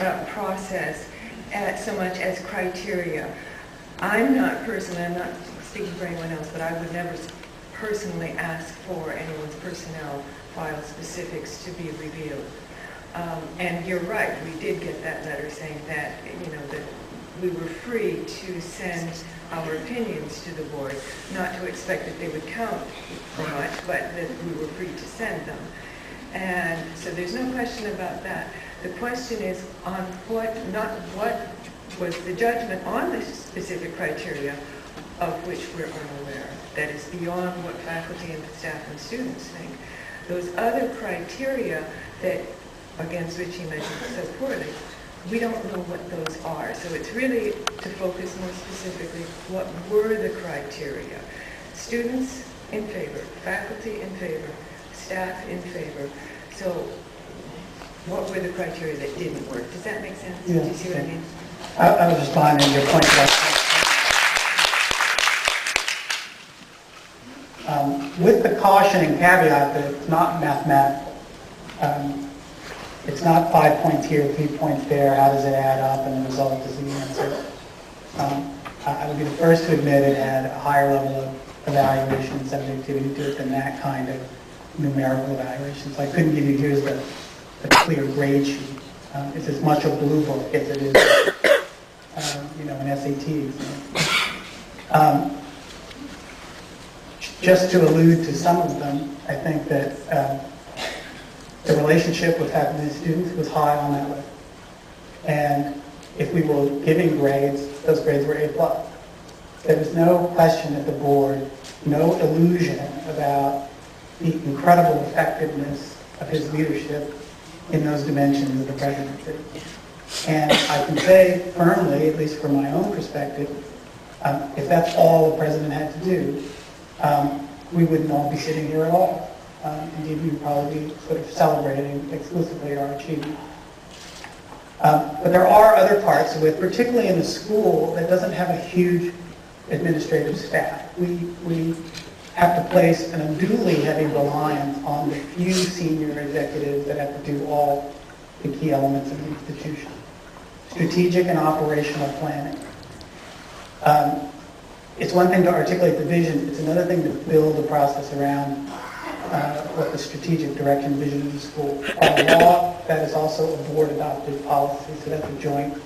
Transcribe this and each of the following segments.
about process so much as criteria. I'm not speaking for anyone else, but I would never personally ask for anyone's personnel file specifics to be revealed. And you're right, we did get that letter saying that, that we were free to send our opinions to the board, not to expect that they would count for much, but that we were free to send them. And so there's no question about that. The question is on what was the judgment on the specific criteria of which we're unaware. That is beyond what faculty and staff and students think. Those other criteria that, against which he mentioned so poorly, we don't know what those are. So it's really to focus more specifically, what were the criteria? Students in favor, faculty in favor, staff in favor. So what were the criteria that didn't work? Does that make sense? Yeah. Do you see what I mean? I was responding to your point. With the cautioning caveat that it's not mathematical. It's not 5 points here, 3 points there, how does it add up, and the result is the answer. I would be the first to admit it had a higher level of evaluation and subjectivity to it than that kind of numerical evaluation. So I couldn't give you, here's the clear grade sheet. It's as much a blue book as it is, an SAT exam. Just to allude to some of them, I think that the relationship with faculty and students was high on that list. And if we were giving grades, those grades were A+. There was no question at the board, no illusion about the incredible effectiveness of his leadership in those dimensions of the presidency. And I can say firmly, at least from my own perspective, if that's all the president had to do, we wouldn't all be sitting here at all. Indeed, we would probably be sort of celebrating exclusively our achievement. But there are other parts of it, particularly in a school that doesn't have a huge administrative staff. We have to place an unduly heavy reliance on the few senior executives that have to do all the key elements of the institution. Strategic and operational planning. It's one thing to articulate the vision, it's another thing to build the process around what the strategic direction vision of the school. By law, that is also a board-adopted policy, so that's a joint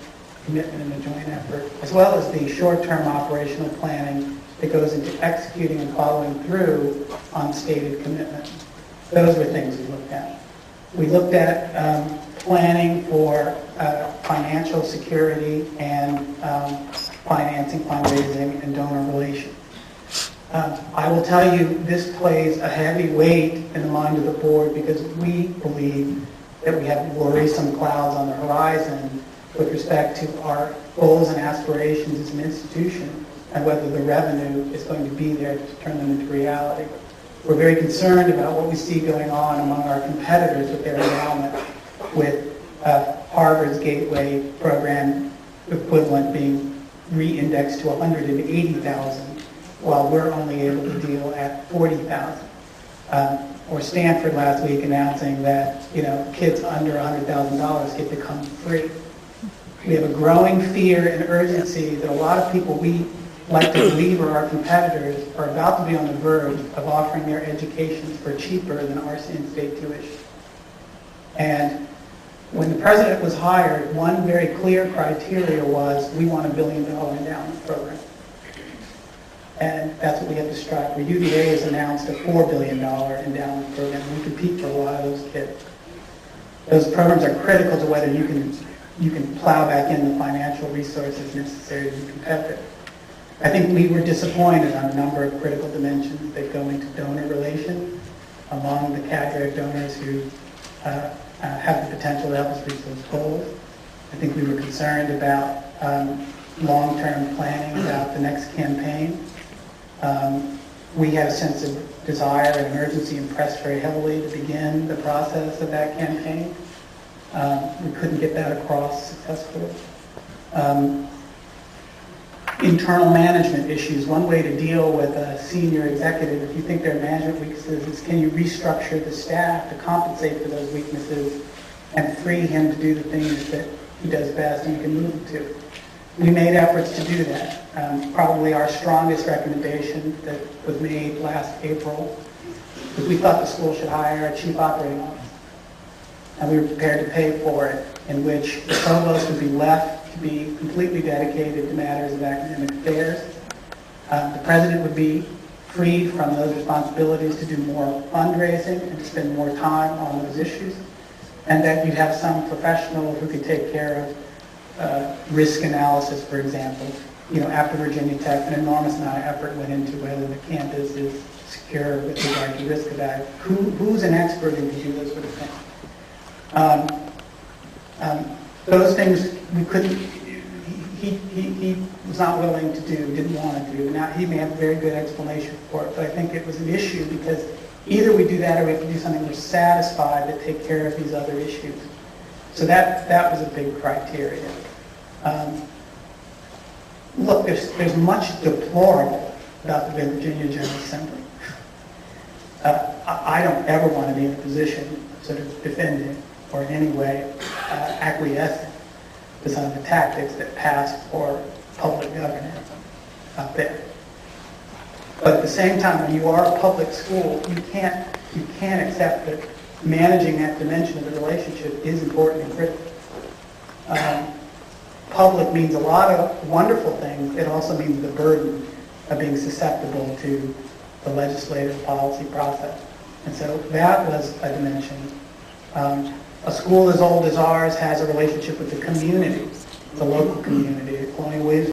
commitment and a joint effort, as well as the short-term operational planning that goes into executing and following through on stated commitments. Those were things we looked at. We looked at planning for financial security and financing, fundraising, and donor relations. I will tell you, this plays a heavy weight in the mind of the board because we believe that we have worrisome clouds on the horizon with respect to our goals and aspirations as an institution and whether the revenue is going to be there to turn them into reality. We're very concerned about what we see going on among our competitors with their endowment, with Harvard's Gateway program equivalent being re-indexed to 180,000, while we're only able to deal at 40,000. Or Stanford last week announcing that kids under $100,000 get to come free. We have a growing fear and urgency that a lot of people we like to believe are our competitors are about to be on the verge of offering their educations for cheaper than our in-state tuition. And when the president was hired, one very clear criteria was we want $1 billion endowment program. And that's what we have to strive for. UVA has announced a $4 billion endowment program. We compete for a lot of those kids. Those programs are critical to whether you can plow back in the financial resources necessary to be competitive. I think we were disappointed on a number of critical dimensions that go into donor relations among the cadre of donors who have the potential to help us reach those goals. I think we were concerned about long-term planning about the next campaign. We had a sense of desire and urgency and pressed very heavily to begin the process of that campaign. We couldn't get that across successfully. Internal management issues. One way to deal with a senior executive, if you think there are management weaknesses, is can you restructure the staff to compensate for those weaknesses and free him to do the things that he does best and you can move him to. We made efforts to do that. Probably our strongest recommendation that was made last April was we thought the school should hire a chief operating officer. And we were prepared to pay for it, in which the provost would be left to be completely dedicated to matters of academic affairs. The president would be freed from those responsibilities to do more fundraising and to spend more time on those issues. And that you'd have some professional who could take care of risk analysis, for example. You know, after Virginia Tech, an enormous amount of effort went into whether the campus is secure with regard to risk evaluation. Who's an expert who can do those sort of things? Those things we couldn't, he was not willing to do, didn't want to do. Now, he may have a very good explanation for it, but I think it was an issue because either we do that or we have to do something we're satisfied that take care of these other issues. So that was a big criteria. Look, there's much deplorable about the Virginia General Assembly. I don't ever want to be in a position of sort of defending or in any way acquiescing to some of the tactics that pass for public governance out there. But at the same time, when you are a public school, you can't accept that managing that dimension of the relationship is important and critical. Public means a lot of wonderful things. It also means the burden of being susceptible to the legislative policy process. And so that was a dimension. A school as old as ours has a relationship with the community, the local community. Colonial Williams